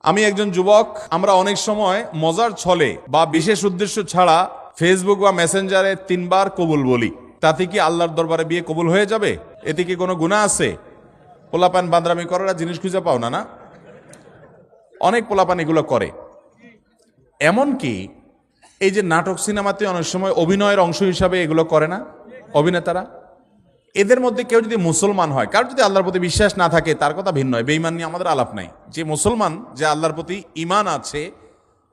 আমি একজন যুবক, আমরা অনেক সময় মজার ছলে বা বিশেষ উদ্দেশ্য ছাড়া ফেসবুক বা মেসেঞ্জারে 3 বার কবুল বলি। তাতে কি আল্লাহর দরবারে বিয়ে কবুল হয়ে যাবে? এতে কি কোনো গুনাহ আছে? পোলাপান বান্দরামি করার জিনিস খুঁজে পাও না? অনেক পোলাপান এগুলো করে। এমনকি এই যে নাটক সিনেমাতে অনেক সময় অভিনয়ের অংশ হিসাবে এগুলো করে না অভিনেতারা? এদের মধ্যে কেউ যদি মুসলমান হয়, কার যদি আল্লাহর প্রতি বিশ্বাস না থাকে তার কথা ভিন্ন হয়, বেঈমান নিয়ে আমাদের আলাপ নাই। যে মুসলমান, যে আল্লাহর প্রতি ঈমান আছে,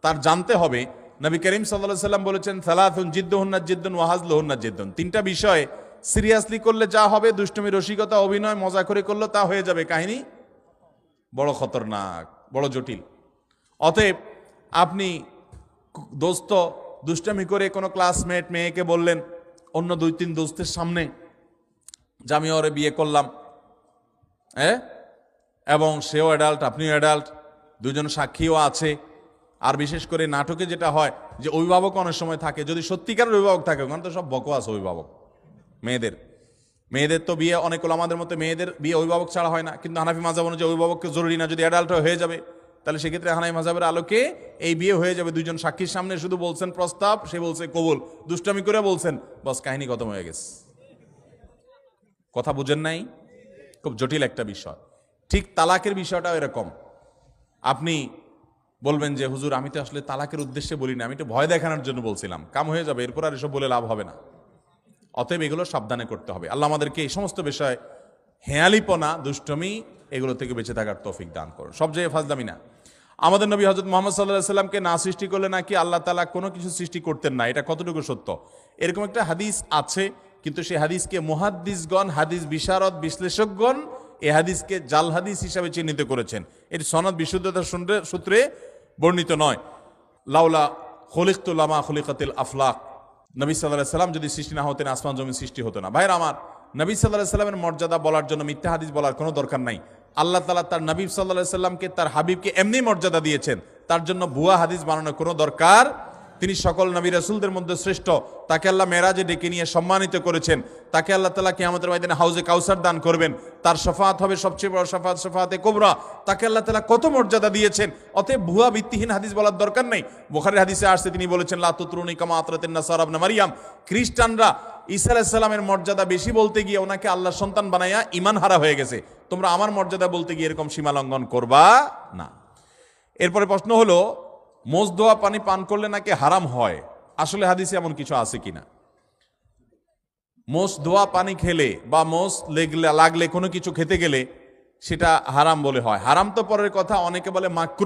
তার জানতে হবে নবী করিম সাল্লাল্লাহু আলাইহি ওয়াসাল্লাম বলেছেন সালাতুন জিদ্দুহুন্না জিদ্দুন ওয়া হাজলুহুন্না জিদ্দুন। 3টা বিষয় সিরিয়াসলি করলে যা হবে, দুষ্টমি রসিকতা অভিনয় মজা করে করলে তা হয়ে যাবে কাহিনী বড় খতরনাক, বড় জটিল। অতএব আপনি দোস্ত দুষ্টামি করে কোনো ক্লাসমেট মেয়েকে বললেন অন্য 2-3 দোস্তের সামনে যে আমি ওরে বিয়ে করলাম, এবং সেও অ্যাডাল্ট, আপনিও অ্যাডাল্ট, দুজন সাক্ষীও আছে। আর বিশেষ করে নাটকে যেটা হয় যে অভিভাবক অনেক সময় থাকে, যদি সত্যিকারের অভিভাবক থাকে, ওখানে তো সব বকওয়াস অভিভাবক। মেয়েদের তো বিয়ে অনেক আমাদের মতো মেয়েদের বিয়ে অভিভাবক ছাড়া হয় না, কিন্তু হানাফি মাযহাব অনুযায়ী অভিভাবককে জরুরি না, যদি অ্যাডাল্ট হয়ে যাবে তাহলে সেক্ষেত্রে হানাফি মাযহাবের আলোকে এই বিয়ে হয়ে যাবে। 2জন সাক্ষীর সামনে শুধু বলছেন প্রস্তাব, সে বলছে কবুল, দুষ্টামি করে বলছেন, বস কাহিনী খতম হয়ে গেছে। কথা বুঝেন নাই? খুব জটিল একটা বিষয়। ঠিক তালাকের বিষয়টাও এরকম। আপনি বলবেন যে হুজুর আমি তো আসলে তালাকের উদ্দেশ্যে বলি না, আমি তো ভয় দেখানোর জন্য বলছিলাম, কাম হয়ে যাবে, এরপর আর এসব বলে লাভ হবে না। অতএব এগুলো সাবধানে করতে হবে। আল্লাহ আমাদেরকে এই সমস্ত বিষয়, হেয়ালিপনা, দুষ্টমি, এগুলো থেকে বেঁচে থাকার তৌফিক দান করুন। সব জায়গায় ফাজলামি না। আমাদের নবী হযরত মুহাম্মদ সাল্লাল্লাহু আলাইহি সাল্লামকে না সৃষ্টি করলে নাকি আল্লাহ তাআলা কোনো কিছু সৃষ্টি করতেন না, এটা কতটুকু সত্য? এরকম একটা হাদিস আছে, কিন্তু সেই হাদিসকে মুহাদ্দিসগণ, হাদিস বিশারদ, বিশ্লেষকগণ এই হাদিসকে জাল হাদিস হিসাবে চিহ্নিত করেছেন। এটি সনদ বিশুদ্ধতার সূত্রে বর্ণিত নয়। লাউলা খলিকতু লামা খলিকাতিল আফলাক, নবী সাল্লাল্লাহু আলাইহি সাল্লাম যদি সৃষ্টি না হতেন আসমান জমিন সৃষ্টি হতো না। ভাইরা আমার, নবী সাল্লাল্লাহু আলাইহি সাল্লামের মর্যাদা বলার জন্য মিথ্যা হাদিস বলার কোনো দরকার নাই। আল্লাহ তাআলা তার নবী সাল্লাল্লাহু আলাইহি সাল্লামকে, তার হাবিবকে এমনি মর্যাদা দিয়েছেন, তার জন্য ভুয়া হাদিস বানানোর কোনো দরকার। তিনি সকল নবী রাসূলদের মধ্যে শ্রেষ্ঠ, তাকে আল্লাহ মেরাজে ডেকে নিয়ে সম্মানিত করেছেন, তাকে আল্লাহ তাআলা কিয়ামতের ময়দানে হাউজে কাউসার দান করবেন, তার শাফাআত হবে সবচেয়ে বড় শাফাআত, শাফাআতে কুবরা। তাকে আল্লাহ তাআলা কত মর্যাদা দিয়েছেন। অতএব ভুয়া ভিত্তিহীন হাদিস বলার দরকার নেই। বুখারীর হাদিসে আসছে, তিনি বলেছেন লা তুতরুনি কামা আতরাতিন নাসারা ইবনে মারইয়াম। খ্রিস্টানরা ঈসা আলাইহিস সালামের মর্যাদা বেশি বলতে গিয়ে ওনাকে আল্লাহর সন্তান বানাইয়া ঈমান হারা হয়ে গেছে। তোমরা আমার মর্যাদা বলতে গিয়ে এরকম সীমা লঙ্ঘন করবা না। এরপরে প্রশ্ন হলো, মোজ ধোয়া পানি পান করলে নাকি হারাম হয়, আসলে হাদিসে এমন কিছু আছে কিনা? মোজ ধোয়া পানি খেলে বা মোজ লাগলে কোনো কিছু খেতে গেলে সেটা হারাম বলে হয়। হারাম তো পরের কথা, অনেকে বলে মাকরুহ।